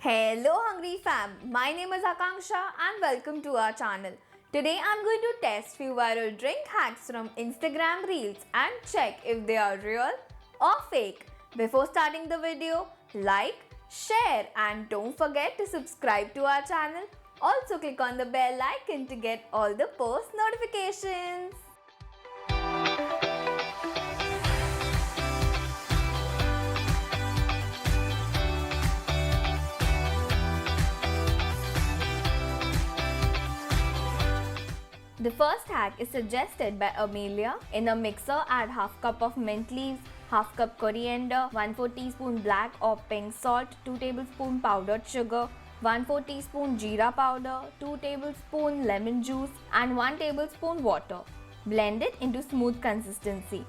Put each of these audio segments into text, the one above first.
Hello Hungry Fam, my name is Akanksha and welcome to our channel. Today I'm going to test few viral drink hacks from Instagram Reels and check if they are real or fake. Before starting the video, like, share and don't forget to subscribe to our channel. Also click on the bell icon to get all the post notifications. The first hack is suggested by Amelia. In a mixer, add half cup of mint leaves, half cup coriander, 1/4 teaspoon black or pink salt, 2 tablespoon powdered sugar, 1/4 teaspoon jeera powder, 2 tablespoon lemon juice and 1 tablespoon water. Blend it into smooth consistency.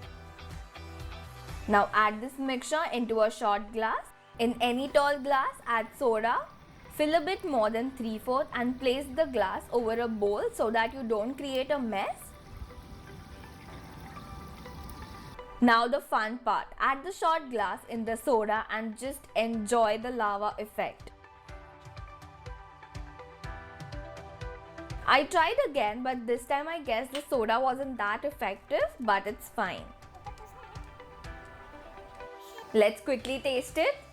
Now add this mixture into a shot glass. In any tall glass, add soda. Fill a bit more than 3/4 and place the glass over a bowl so that you don't create a mess. Now the fun part, add the shot glass in the soda and just enjoy the lava effect. I tried again, but this time I guess the soda wasn't that effective, but it's fine. Let's quickly taste it.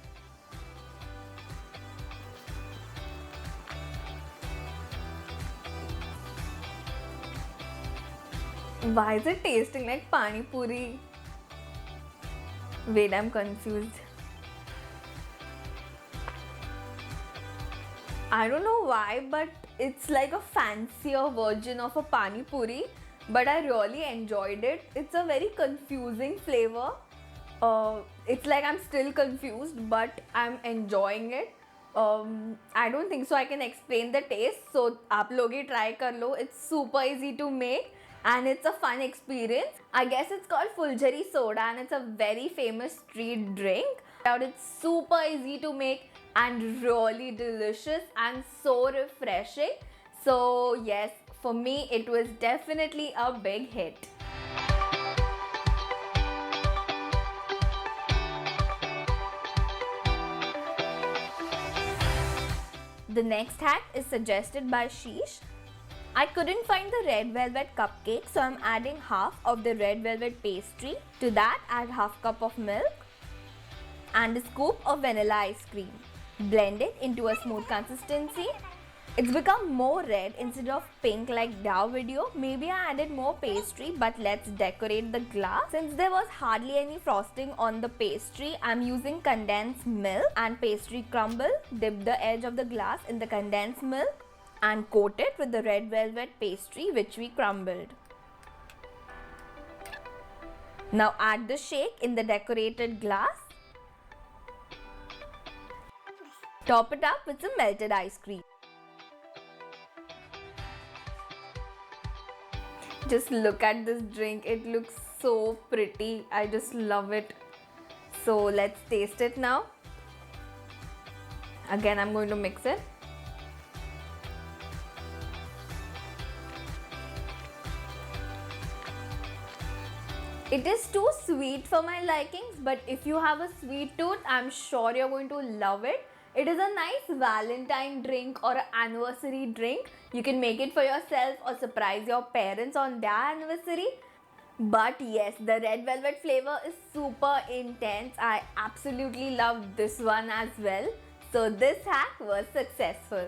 Why is it tasting like pani puri? Wait, I'm confused. I don't know why, but it's like a fancier version of a pani puri, but I really enjoyed it. It's a very confusing flavor. It's like I'm still confused, but I'm enjoying it. I don't think so I can explain the taste, so आप लोग ही try कर लो. It's super easy to make and it's a fun experience. I guess it's called Fulgari soda and it's a very famous street drink. It's super easy to make and really delicious and so refreshing. So yes, for me it was definitely a big hit. The next hack is suggested by Sheesh. I couldn't find the red velvet cupcake, so I'm adding half of the red velvet pastry. To that, add half cup of milk and a scoop of vanilla ice cream. Blend it into a smooth consistency. It's become more red instead of pink like Dow video. Maybe I added more pastry, but let's decorate the glass. Since there was hardly any frosting on the pastry, I'm using condensed milk and pastry crumble. Dip the edge of the glass in the condensed milk and coat it with the red velvet pastry which we crumbled. Now add the shake in the decorated glass. Top it up with some melted ice cream. Just look at this drink, it looks so pretty. I just love it. So let's taste it now. Again, I'm going to mix it. It is too sweet for my likings, but if you have a sweet tooth, I'm sure you're going to love it. It is a nice Valentine drink or an anniversary drink. You can make it for yourself or surprise your parents on their anniversary. But yes, the red velvet flavor is super intense. I absolutely love this one as well. So this hack was successful.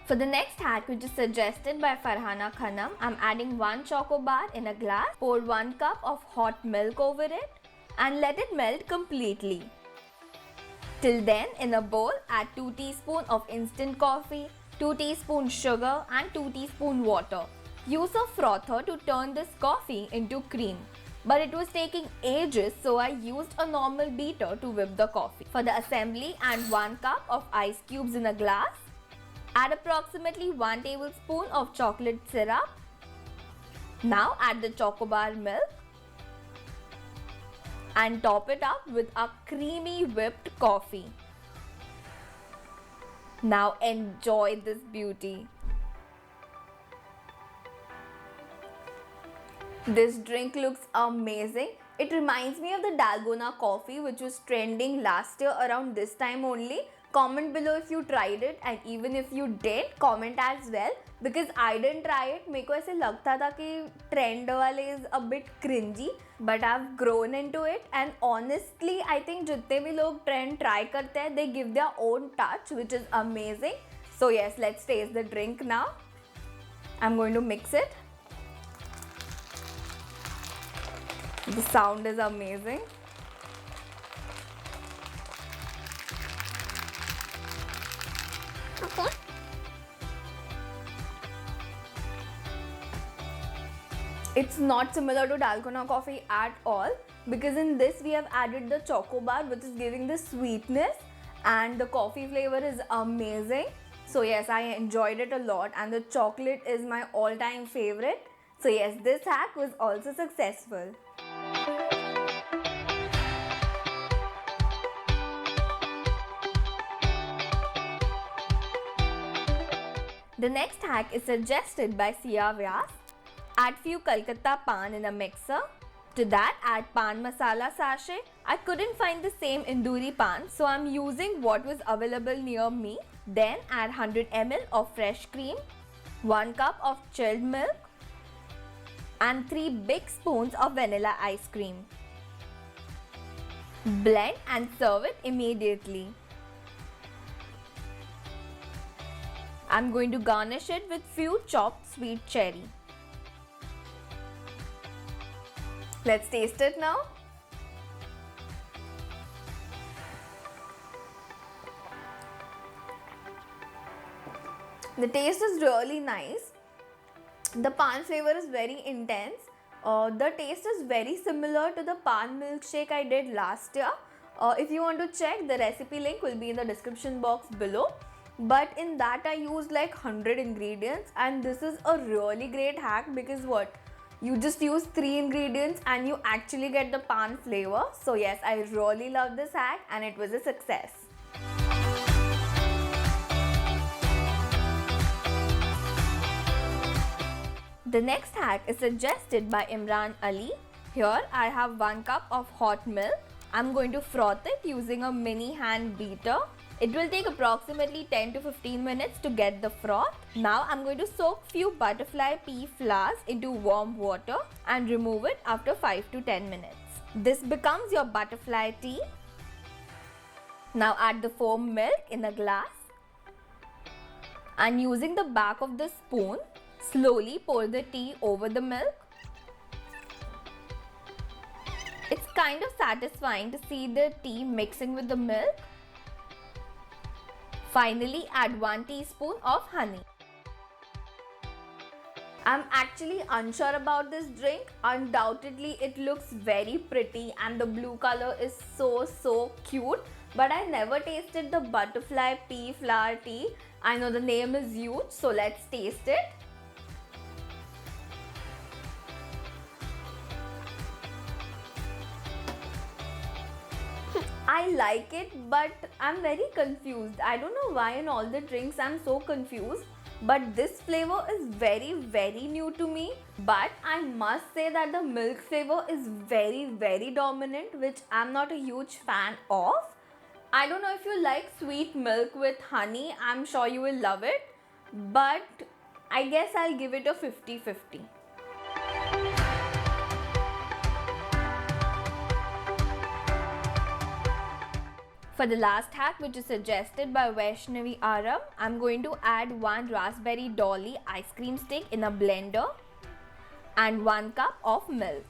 For the next hack, which is suggested by Farhana Khanam, I'm adding 1 choco bar in a glass, pour 1 cup of hot milk over it and let it melt completely. Till then, in a bowl, add 2 teaspoons of instant coffee, 2 teaspoons sugar and 2 teaspoons water. Use a frother to turn this coffee into cream. But it was taking ages, so I used a normal beater to whip the coffee. For the assembly, add 1 cup of ice cubes in a glass. Add approximately 1 tablespoon of chocolate syrup. Now add the chocobar milk and top it up with a creamy whipped coffee. Now enjoy this beauty. This drink looks amazing. It reminds me of the Dalgona coffee which was trending last year around this time only. Comment below if you tried it, and even if you did, comment as well, because I didn't try it. मेरे को ऐसे लगता था कि trend वाले is a bit cringy, but I've grown into it, and honestly I think जितने भी लोग trend try करते हैं, they give their own touch which is amazing. So yes, let's taste the drink now. I'm going to mix it. The sound is amazing. Okay. It's not similar to Dalgona coffee at all, because in this we have added the choco bar which is giving the sweetness, and the coffee flavor is amazing. So yes, I enjoyed it a lot, and the chocolate is my all-time favorite. So yes, this hack was also successful. The next hack is suggested by Sia Vyas. Add few Kolkata pan in a mixer. To that, add pan masala sachet. I couldn't find the same Induri pan, so I'm using what was available near me. Then add 100 ml of fresh cream, 1 cup of chilled milk, and 3 big spoons of vanilla ice cream. Blend and serve it immediately. I'm going to garnish it with few chopped sweet cherry. Let's taste it now. The taste is really nice. The pan flavor is very intense. The taste is very similar to the pan milkshake I did last year. If you want to check, the recipe link will be in the description box below. But in that I used like 100 ingredients, and this is a really great hack because what? You just use 3 ingredients and you actually get the pan flavor. So yes, I really love this hack and it was a success. The next hack is suggested by Imran Ali. Here I have 1 cup of hot milk. I'm going to froth it using a mini hand beater. It will take approximately 10 to 15 minutes to get the froth. Now I'm going to soak few butterfly pea flowers into warm water and remove it after 5 to 10 minutes. This becomes your butterfly tea. Now add the foam milk in a glass, and using the back of the spoon, slowly pour the tea over the milk. It's kind of satisfying to see the tea mixing with the milk. Finally, add 1 teaspoon of honey. I'm actually unsure about this drink. Undoubtedly, it looks very pretty and the blue color is so cute. But I never tasted the butterfly pea flower tea. I know the name is huge, so let's taste it. I like it, but I'm very confused. I don't know why in all the drinks I'm so confused. But this flavor is very new to me. But I must say that the milk flavor is very dominant, which I'm not a huge fan of. I don't know if you like sweet milk with honey. I'm sure you will love it. But I guess I'll give it a 50-50. For the last hack, which is suggested by Vaishnavi Aram, I'm going to add 1 raspberry dolly ice cream stick in a blender and 1 cup of milk.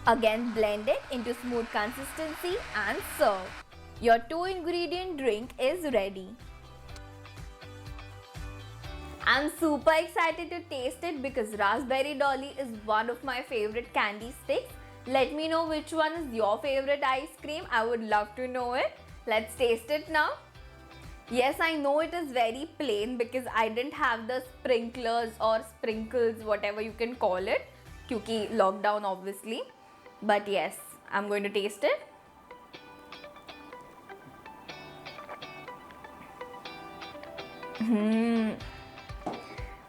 Again, blend it into smooth consistency and serve. Your 2-ingredient drink is ready. I'm super excited to taste it because raspberry dolly is one of my favorite candy sticks. Let me know which one is your favorite ice cream. I would love to know it. Let's taste it now. Yes, I know it is very plain because I didn't have the sprinklers or sprinkles, whatever you can call it, kyunki lockdown obviously. But yes, I'm going to taste it.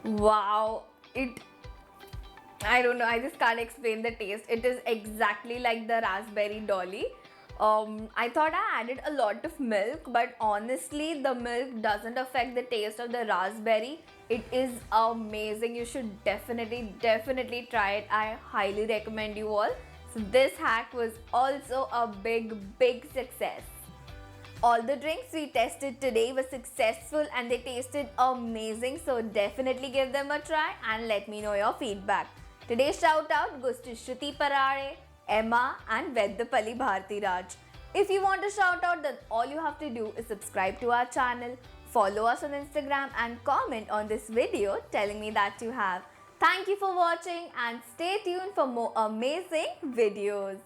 Wow, I don't know, I just can't explain the taste. It is exactly like the raspberry dolly. I thought I added a lot of milk, but honestly, the milk doesn't affect the taste of the raspberry. It is amazing. You should definitely try it. I highly recommend you all. So, this hack was also a big success. All the drinks we tested today were successful and they tasted amazing, so definitely give them a try and let me know your feedback. Today's shout out goes to Shruti Parare, Emma, and Veddapalli Bharti Raj. If you want a shout out, then all you have to do is subscribe to our channel, follow us on Instagram, and comment on this video telling me that you have. Thank you for watching and stay tuned for more amazing videos.